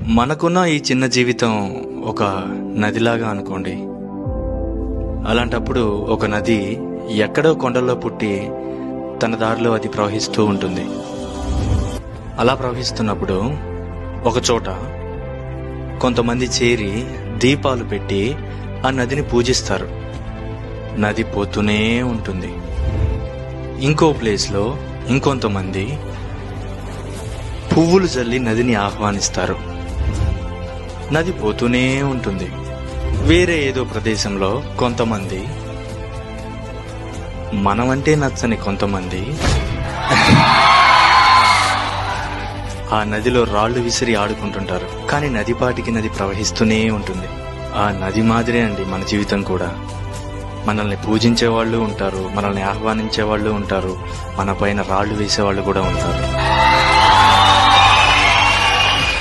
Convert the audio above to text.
మనకున్న ఈ చిన్న జీవితం ఒక నదిలాగా అనుకోండి. అలాంటప్పుడు ఒక నది ఎక్కడో కొండల్లో పుట్టి తన దారిలో అది ప్రవహిస్తూ ఉంటుంది. అలా ప్రవహిస్తున్నప్పుడు ఒక చోట కొంతమంది చేరి దీపాలు పెట్టి ఆ నదిని పూజిస్తారు. నది పోతూనే ఉంటుంది. ఇంకో ప్లేస్లో ఇంకొంతమంది పువ్వులు జల్లి నదిని ఆహ్వానిస్తారు. నది పోతూనే ఉంటుంది. వేరే ఏదో ప్రదేశంలో కొంతమంది, మనమంటే నచ్చని కొంతమంది ఆ నదిలో రాళ్లు విసిరి ఆడుకుంటుంటారు. కానీ నదిపాటికి నది ప్రవహిస్తూనే ఉంటుంది. ఆ నది మాదిరే అండి మన జీవితం కూడా. మనల్ని పూజించే వాళ్ళు ఉంటారు, మనల్ని ఆహ్వానించే వాళ్ళు ఉంటారు, మన పైన రాళ్లు వేసేవాళ్ళు కూడా ఉంటారు.